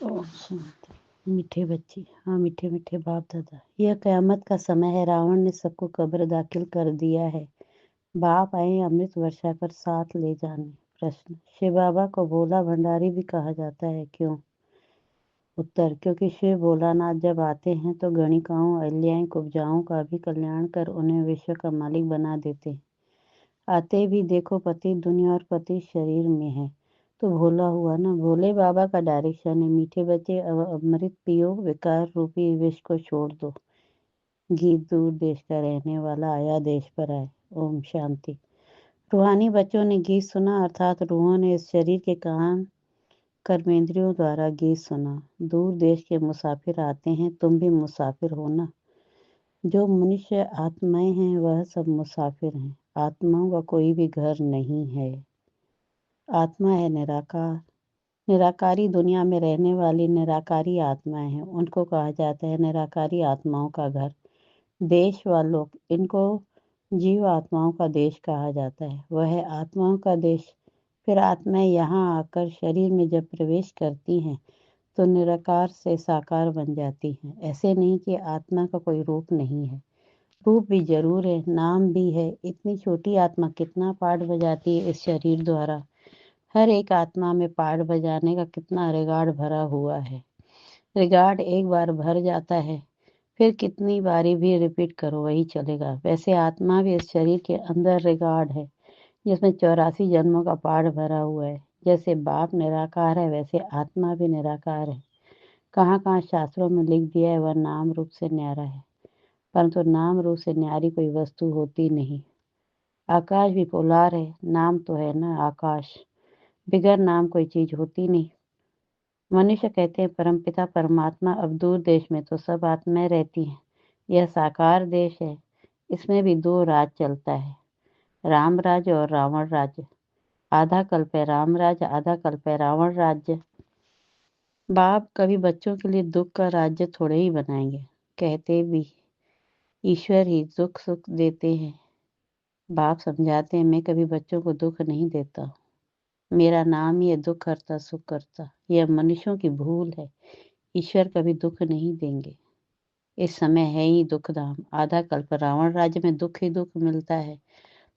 ओम शांति। मीठे बच्चे, हाँ मीठे मीठे बाप दादा, यह कयामत का समय है। रावण ने सबको कब्र दाखिल कर दिया है। बाप आए अमृत वर्षा कर साथ ले जाने। प्रश्न, शिव बाबा को भोला भंडारी भी कहा जाता है, क्यों? उत्तर, क्योंकि शिव भोलानाथ जब आते हैं तो गणिकाओं अहल्याएं कुब्जाओं का भी कल्याण कर उन्हें विश्व का मालिक बना देते हैं। आते भी देखो पति दुनिया और पति शरीर में है तो भोला हुआ ना। भोले बाबा का डायरेक्शन है, मीठे बच्चे अब अमृत पियो, विकार रूपी विष को छोड़ दो। गीत दूर देश का रहने वाला आया देश पर आए। ओम शांति। रूहानी बच्चों ने गीत सुना, अर्थात रूहों ने इस शरीर के कान कर्मेंद्रियों द्वारा गीत सुना। दूर देश के मुसाफिर आते हैं, तुम भी मुसाफिर हो ना। जो मनुष्य आत्माएं हैं वह सब मुसाफिर हैं। आत्माओं का कोई भी घर नहीं है। आत्मा है निराकार। निराकारी दुनिया में रहने वाली निराकारी आत्माएं हैं, उनको कहा जाता है निराकारी आत्माओं का घर। देश व लोक, इनको जीव आत्माओं का देश कहा जाता है। वह है आत्माओं का देश। फिर आत्माएं यहाँ आकर शरीर में जब प्रवेश करती हैं तो निराकार से साकार बन जाती हैं। ऐसे नहीं कि आत्मा का कोई रूप नहीं है, रूप भी जरूर है, नाम भी है। इतनी छोटी आत्मा कितना पाठ बजाती है इस शरीर द्वारा। हर एक आत्मा में पाठ बजाने का कितना रिगार्ड भरा हुआ है। रिगार्ड एक बार भर जाता है, फिर कितनी बारी भी रिपीट करो वही चलेगा। वैसे आत्मा भी इस शरीर के अंदर रिगार्ड है, जिसमें 84 जन्मों का पाठ भरा हुआ है। जैसे बाप निराकार है, वैसे आत्मा भी निराकार है। कहाँ कहाँ शास्त्रों में लिख दिया है वह नाम रूप से न्यारा है, परंतु नाम रूप से न्यारी कोई वस्तु होती नहीं। आकाश भी पोलार है, नाम तो है ना आकाश, बिगर नाम कोई चीज होती नहीं। मनुष्य कहते हैं परमपिता परमात्मा, अब दूर देश में तो सब आत्माएं रहती हैं। यह साकार देश है, इसमें भी दो राज चलता है, राम राज्य और रावण राज्य। आधा कल्प है राम राज्य, आधा कल्प है रावण राज्य। बाप कभी बच्चों के लिए दुख का राज्य थोड़े ही बनाएंगे, कहते भी ईश्वर ही दुख सुख देते हैं। बाप समझाते हैं मैं कभी बच्चों को दुख नहीं देता, मेरा नाम ही है दुख हरता सुख करता। यह मनुष्यों की भूल है, ईश्वर कभी दुख नहीं देंगे। इस समय है ही दुख धाम। आधा कल्प रावण राज्य में दुख ही दुख मिलता है,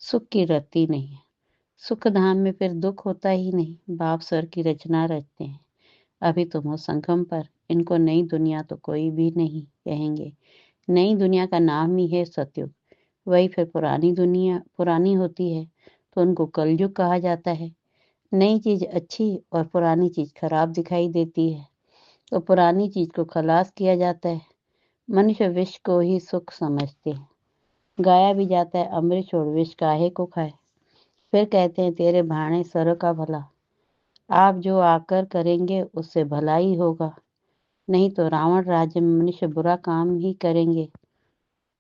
सुख की रत्ती नहीं है। सुख धाम में फिर दुख होता ही नहीं। बाप स्वर की रचना रचते हैं। अभी तुम हो संगम पर, इनको नई दुनिया तो कोई भी नहीं कहेंगे। नई दुनिया का नाम ही है सतयुग। वही फिर पुरानी दुनिया पुरानी होती है तो उनको कलयुग कहा जाता है। नई चीज अच्छी और पुरानी चीज खराब दिखाई देती है तो पुरानी चीज को खलास किया जाता है। मनुष्य विष को ही सुख समझते हैं। गाया भी जाता है अमृत छोड़ विष काहे को खाए। फिर कहते हैं तेरे भाणे सर का भला, आप जो आकर करेंगे उससे भला ही होगा, नहीं तो रावण राज्य में मनुष्य बुरा काम ही करेंगे।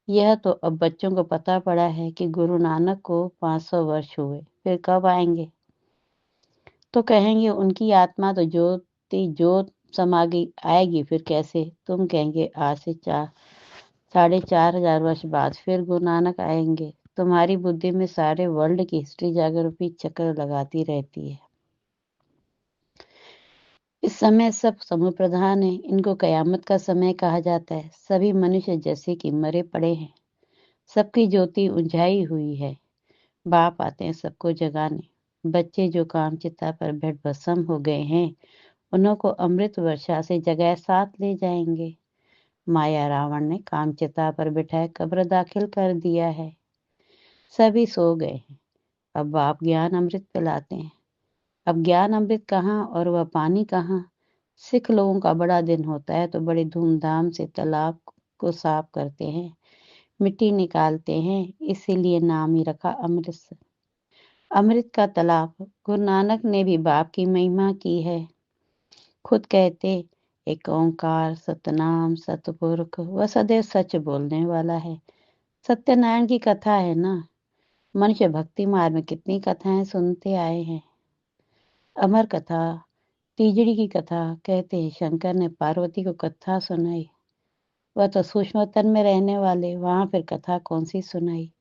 यह तो अब बच्चों को पता पड़ा है कि गुरु नानक को 500 वर्ष हुए, फिर कब आएंगे? तो कहेंगे उनकी आत्मा तो ज्योति ज्योत समा गई, आएगी फिर कैसे? तुम कहेंगे आज से 4,500 वर्ष बाद फिर गुरु नानक आएंगे। तुम्हारी बुद्धि में सारे वर्ल्ड की हिस्ट्री जागरूपी चक्कर लगाती रहती है। इस समय सब समूह प्रधान है, इनको कयामत का समय कहा जाता है। सभी मनुष्य जैसे कि मरे पड़े हैं, सबकी ज्योति उंझाई हुई है। बाप आते हैं सबको जगाने। बच्चे जो काम चिता पर बैठ भस्म हो गए हैं, उन्हों को अमृत वर्षा से जगाए साथ ले जाएंगे। माया रावण ने काम चिता पर बिठाए कब्र दाखिल कर दिया है। सभी सो गए हैं, अब बाप ज्ञान अमृत पिलाते हैं। अब ज्ञान अमृत कहाँ और वह पानी कहाँ? सिख लोगों का बड़ा दिन होता है तो बड़े धूमधाम से तालाब को साफ करते हैं, मिट्टी निकालते हैं, इसीलिए नाम ही रखा अमृत। अमृत का तालाब। गुरु नानक ने भी बाप की महिमा की है। खुद कहते एक ओंकार सतनाम सतपुरख, वह सदैव सच बोलने वाला है। सत्यनारायण की कथा है ना। मनुष्य भक्ति मार्ग में कितनी कथाएं सुनते आए हैं। अमर कथा, तीजड़ी की कथा। कहते हैं शंकर ने पार्वती को कथा सुनाई, वह तो सूक्ष्म तन में रहने वाले, वहां फिर कथा कौन सी सुनाई?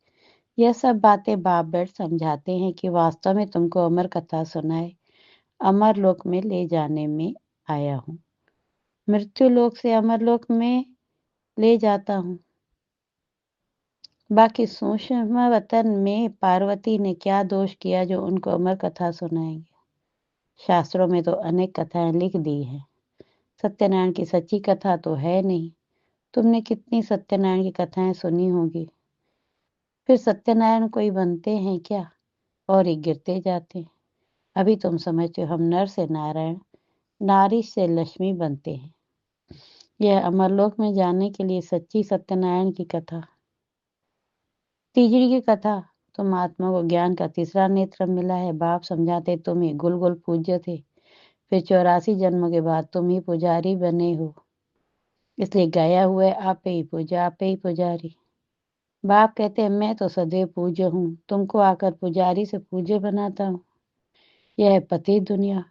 यह सब बातें बाप बैठ समझाते हैं कि वास्तव में तुमको अमर कथा सुनाए, अमर लोक में ले जाने में आया हूँ। मृत्यु लोक से अमरलोक में ले जाता हूँ। बाकी सूक्ष्म वतन में पार्वती ने क्या दोष किया जो उनको अमर कथा सुनाएंगे। शास्त्रों में तो अनेक कथाएं लिख दी हैं। सत्यनारायण की सच्ची कथा तो है नहीं। तुमने कितनी सत्यनारायण की कथाएं सुनी होगी। फिर सत्यनारायण कोई बनते हैं क्या और ही गिरते जाते हैं। अभी तुम समझते हो हम नर से नारायण, नारी से लक्ष्मी बनते हैं। यह अमरलोक में जाने के लिए सच्ची सत्यनारायण की कथा। तीजड़ी की कथा, तुम आत्मा को ज्ञान का तीसरा नेत्र मिला है। बाप समझाते तुम ही गुल गुल पूज्य थे, फिर 84 जन्म के बाद तुम ही पुजारी बने हो, इसलिए गाया हुआ है आप ही पूजा आप ही पुजारी। बाप कहते हैं मैं तो सदैव पूज्य हूँ, तुमको आकर पुजारी से पूज्य बनाता हूँ। यह है पति दुनिया।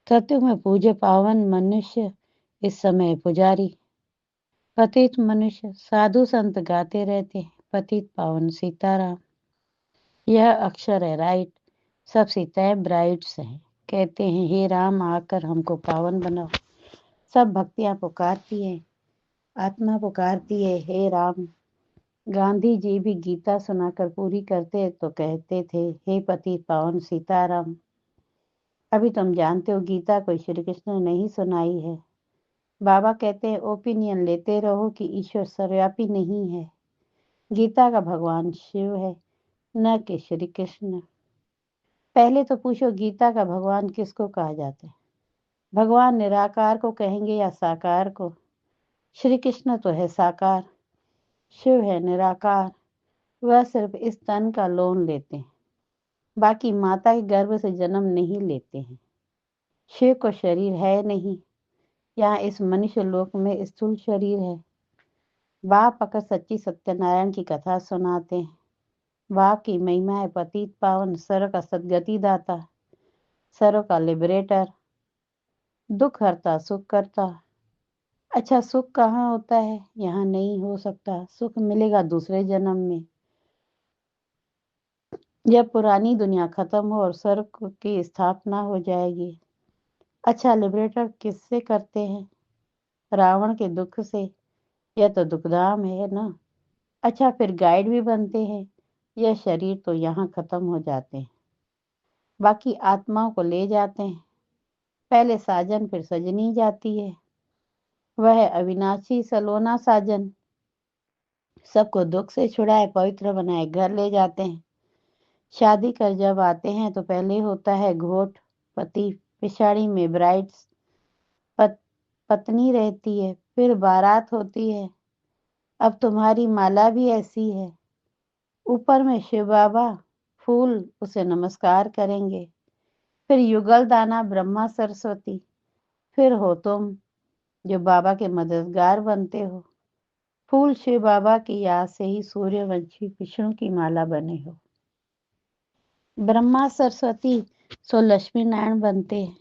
सत्युग में पूज्य पावन मनुष्य, इस समय पुजारी। पतित मनुष्य साधु संत गाते रहते हैं, पतित पावन सीताराम। यह अक्षर है राइट। सब सीताएं ब्राइट्स हैं। कहते हैं हे राम आकर हमको पावन बनाओ। सब भक्तियां पुकारती हैं, आत्मा पुकारती है हे राम। गांधी जी भी गीता सुनाकर पूरी करते तो कहते थे हे पति पावन सीताराम। अभी तुम जानते हो गीता कोई श्री कृष्ण ने नहीं सुनाई है। बाबा कहते हैं ओपिनियन लेते रहो कि ईश्वर सर्वव्यापी नहीं है। गीता का भगवान शिव है, न कि श्री कृष्ण। पहले तो पूछो गीता का भगवान किसको कहा जाता है। भगवान निराकार को कहेंगे या साकार को। श्री कृष्ण तो है साकार, शिव है निराकार। वह सिर्फ इस तन का लोन लेते हैं, बाकी माता के गर्भ से जन्म नहीं लेते हैं। शिव को शरीर है नहीं, यहाँ इस मनुष्य लोक में स्थूल शरीर है। बाप अगर सच्ची सत्यनारायण की कथा सुनाते हैं। बाप की महिमा है पतित पावन, सर्व का सदगति दाता, सर्व का लिबरेटर, दुख हरता सुख करता। अच्छा सुख कहाँ होता है, यहाँ नहीं हो सकता। सुख मिलेगा दूसरे जन्म में, जब पुरानी दुनिया खत्म हो और स्वर्ग की स्थापना हो जाएगी। अच्छा लिबरेटर किससे करते हैं, रावण के दुख से। यह तो दुखधाम है ना। अच्छा फिर गाइड भी बनते हैं। यह शरीर तो यहाँ खत्म हो जाते हैं, बाकी आत्माओं को ले जाते हैं। पहले साजन फिर सजनी जाती है। वह है अविनाशी सलोना साजन, सबको दुख से छुड़ाए पवित्र बनाए घर ले जाते हैं। शादी कर जब आते हैं तो पहले होता है घोट पति, पिछाड़ी में ब्राइड्स पत्नी रहती है, फिर बारात होती है। अब तुम्हारी माला भी ऐसी है, ऊपर में शिव बाबा फूल उसे नमस्कार करेंगे। फिर युगल दाना ब्रह्मा सरस्वती, फिर हो तुम जो बाबा के मददगार बनते हो। फूल शिव बाबा की याद से ही सूर्यवंशी विष्णु की माला बने हो। ब्रह्मा सरस्वती सो लक्ष्मी नारायण बनते हैं,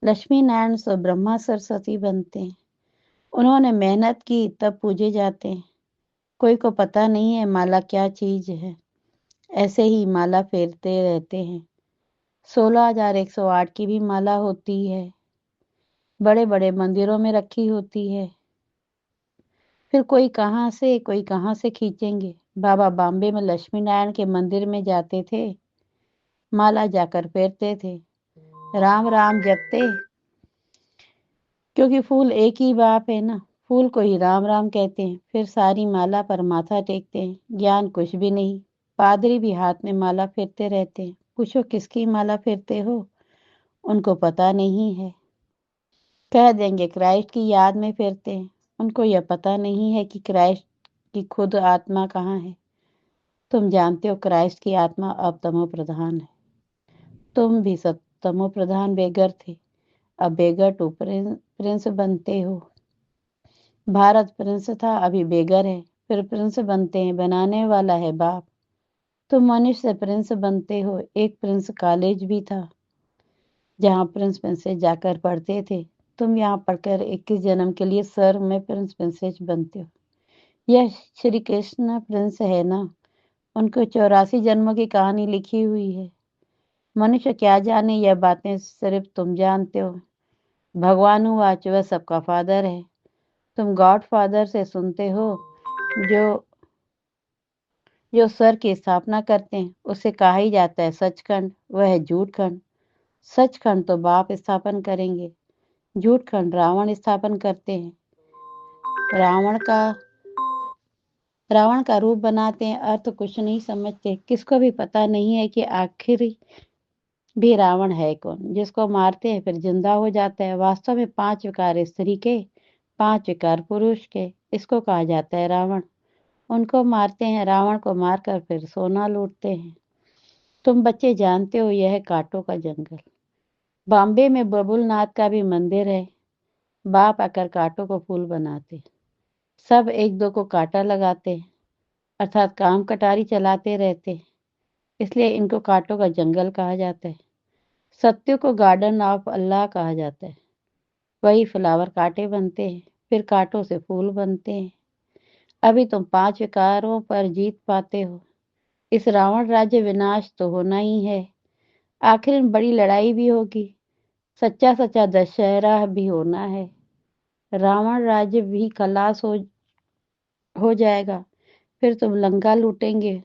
लक्ष्मी नारायण सो ब्रह्मा सरस्वती बनते हैं। उन्होंने मेहनत की तब पूजे जाते हैं। कोई को पता नहीं है माला क्या चीज है, ऐसे ही माला फेरते रहते हैं। 16,108 की भी माला होती है, बड़े बड़े मंदिरों में रखी होती है। फिर कोई कहाँ से खींचेंगे। बाबा बॉम्बे में लक्ष्मी नारायण के मंदिर में जाते थे, माला जाकर फेरते थे, राम राम जपते, क्योंकि फूल एक ही बाप है ना। फूल को ही राम राम कहते हैं। फिर सारी माला पर माथा टेकते हैं। ज्ञान कुछ भी नहीं। पादरी भी हाथ में माला फेरते रहते हैं। पूछो किसकी माला फेरते हो, उनको पता नहीं है। कह देंगे क्राइस्ट की याद में फेरते हैं। उनको यह पता नहीं है कि क्राइस्ट की खुद आत्मा कहाँ है। तुम जानते हो क्राइस्ट की आत्मा अब तमो प्रधान है। तुम भी सब तमो प्रधान बेगर थे, अब बेगर टू प्रिंस बनते हो। भारत प्रिंस था, अभी बेगर है, फिर प्रिंस बनते हैं। बनाने वाला है बाप। तुम मनुष्य से प्रिंस बनते हो। एक प्रिंस कॉलेज भी था, जहाँ प्रिंस प्रिंसेस जाकर पढ़ते थे। तुम यहाँ पढ़कर 21 जन्म के लिए सर में प्रिंस प्रिंसेस बनते हो। यह श्री कृष्ण प्रिंस है ना, उनको 84 जन्मों की कहानी लिखी हुई है। मनुष्य क्या जाने, यह बातें सिर्फ तुम जानते हो। भगवानुवाच वह सबका फादर है। तुम गॉड फादर से सुनते हो, जो जो स्वर की स्थापना करते हैं, उसे कहा ही जाता है सचखंड। वह है झूठखंड। सचखंड तो बाप स्थापन करेंगे, झूठखंड रावण स्थापन करते हैं। रावण का रूप बनाते हैं, अर्थ कुछ नहीं समझते। किसको भी पता नहीं है कि आखिर भी रावण है कौन। जिसको मारते हैं फिर जिंदा हो जाता है। वास्तव में 5 विकार स्त्री के, 5 विकार पुरुष के। इसको कहा जाता है रावण। उनको मारते हैं, रावण को मारकर फिर सोना लूटते हैं। तुम बच्चे जानते हो यह है कांटों का जंगल। बॉम्बे में बबुलनाथ का भी मंदिर है। बाप आकर कांटों को फूल बनाते, सब एक दो को कांटा लगाते, अर्थात काम कटारी चलाते रहते, इसलिए इनको कांटों का जंगल कहा जाता है। सत्य को गार्डन ऑफ अल्लाह कहा जाता है। वही फ्लावर कांटे बनते हैं, फिर कांटों से फूल बनते हैं। अभी तुम 5 विकारों पर जीत पाते हो। इस रावण राज्य विनाश तो होना ही है। आखिर में बड़ी लड़ाई भी होगी। सच्चा सच्चा दशहरा भी होना है। रावण राज्य भी खलास हो जाएगा। फिर तुम लंका लूटेंगे,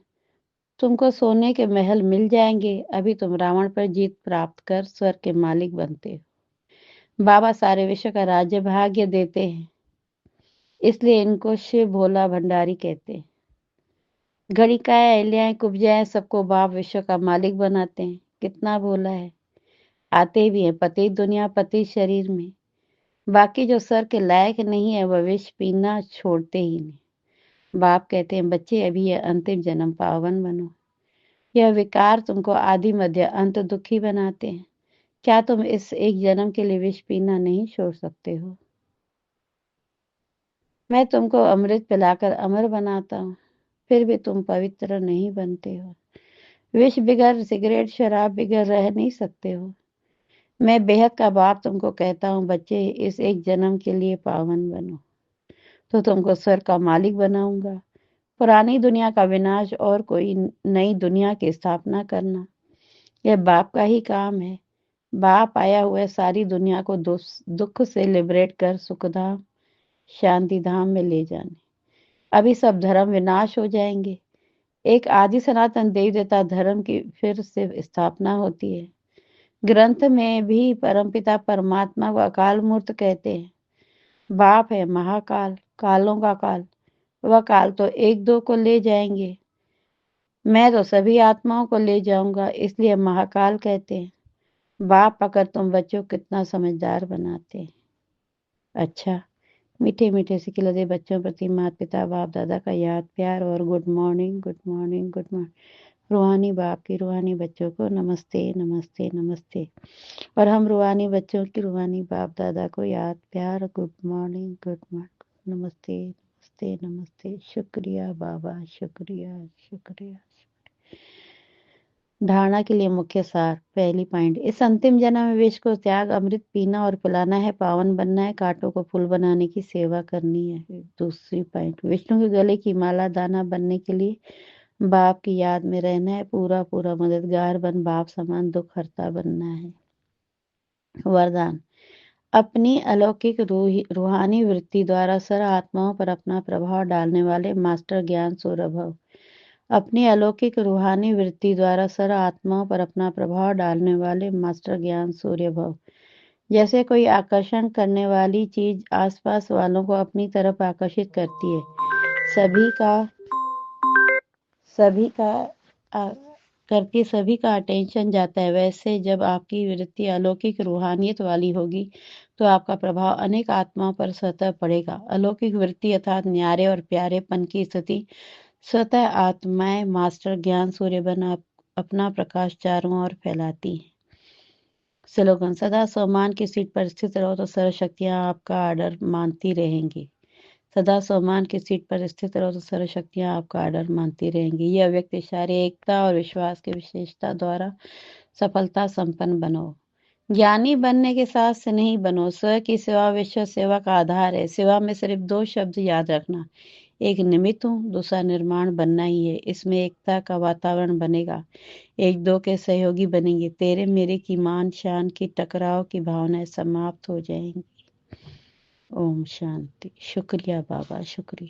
तुमको सोने के महल मिल जाएंगे। अभी तुम रावण पर जीत प्राप्त कर स्वर्ग के मालिक बनते हो। बाबा सारे विश्व का राज्य भाग्य देते हैं, इसलिए इनको शिव भोला भंडारी कहते हैं। गणिकाएं, अहिल्याएं, कुब्जाएं, सबको बाप विश्व का मालिक बनाते हैं। कितना भोला है। आते भी हैं पति दुनिया पति शरीर में। बाकी जो सर के लायक नहीं है वह विष पीना छोड़ते ही नहीं। बाप कहते हैं बच्चे अभी यह अंतिम जन्म पावन बनो। यह विकार तुमको आदि मध्य अंत दुखी बनाते हैं। क्या तुम इस एक जन्म के लिए विष पीना नहीं छोड़ सकते हो? मैं तुमको अमृत पिलाकर अमर बनाता हूँ, फिर भी तुम पवित्र नहीं बनते हो। विष बिगर सिगरेट शराब बिगर रह नहीं सकते हो। मैं बेहद का बाप तुमको कहता हूँ बच्चे, इस एक जन्म के लिए पावन बनो, तो तुमको स्वर्ग का मालिक बनाऊंगा। पुरानी दुनिया का विनाश और कोई नई दुनिया की स्थापना करना, यह बाप का ही काम है। बाप आया हुआ है सारी दुनिया को दुख से लिबरेट कर सुखधाम शांति धाम में ले जाने। अभी सब धर्म विनाश हो जाएंगे। एक आदि सनातन देवी देवता धर्म की फिर से स्थापना होती है। ग्रंथ में भी परमपिता परमात्मा को अकाल मूर्त कहते हैं। बाप है महाकाल, कालों का काल। वह काल तो एक दो को ले जाएंगे, मैं तो सभी आत्माओं को ले जाऊंगा, इसलिए महाकाल कहते हैं। बाप अगर तुम बच्चों को कितना समझदार बनाते हैं। अच्छा, मीठे मीठे से खिलते बच्चों प्रति माता पिता बाप दादा का याद प्यार और good morning good morning good morning. रूहानी बाप की रूहानी बच्चों को नमस्ते नमस्ते नमस्ते। और हम रूहानी बच्चों की रूहानी बाप दादा को याद प्यार गुड मॉर्निंग नमस्ते नमस्ते नमस्ते। शुक्रिया बाबा, शुक्रिया शुक्रिया। धारणा के लिए मुख्य सार। पहली पॉइंट, इस अंतिम जन्म में विष को त्याग अमृत पीना और पिलाना है, पावन बनना है, कांटों को फूल बनाने की सेवा करनी है। दूसरी पॉइंट, विष्णु के गले की माला दाना बनने के लिए बाप की याद में रहना है, पूरा पूरा मददगार बन बाप समान दुख हरता बनना है। वरदान, अपनी अलौकिक रूहानी वृत्ति द्वारा सर्व आत्माओं पर अपना प्रभाव डालने वाले मास्टर ज्ञान सूर्य भव। अपनी अलौकिक रूहानी वृत्ति द्वारा सर्व आत्माओं पर अपना प्रभाव डालने वाले मास्टर ज्ञान सूर्य भव। जैसे कोई आकर्षण करने वाली चीज आसपास वालों को अपनी तरफ आकर्षित करती है, सभी का आ, करके सभी का अटेंशन जाता है, वैसे जब आपकी वृत्ति अलौकिक रूहानियत वाली होगी तो आपका प्रभाव अनेक आत्माओं पर स्वतः पड़ेगा। अलौकिक वृत्ति अर्थात न्यारे और प्यारेपन की स्थिति स्वतः आत्माएं मास्टर ज्ञान सूर्य बन अपना प्रकाश चारों ओर फैलाती हैं। स्लोगन, सदा स्वमान की सीट पर स्थित रहो तो सर्व शक्तियां आपका आर्डर मानती रहेंगी। सदा स्वमान की सीट पर स्थित रहो तो सर्व शक्तियां आपका आर्डर मानती रहेंगी। यह व्यक्ति शारीरिक एकता और विश्वास की विशेषता द्वारा सफलता संपन्न बनो। ज्ञानी बनने के साथ से नहीं बनो। स्व की सेवा विश्व सेवा का आधार है। सेवा में सिर्फ 2 शब्द याद रखना, एक निमित्त हूँ, दूसरा निर्माण बनना ही है। इसमें एकता का वातावरण बनेगा, एक दो के सहयोगी बनेंगे, तेरे मेरे की मान शान की टकराव की भावनाएं समाप्त हो जाएंगी। ओम शांति। शुक्रिया बाबा, शुक्रिया।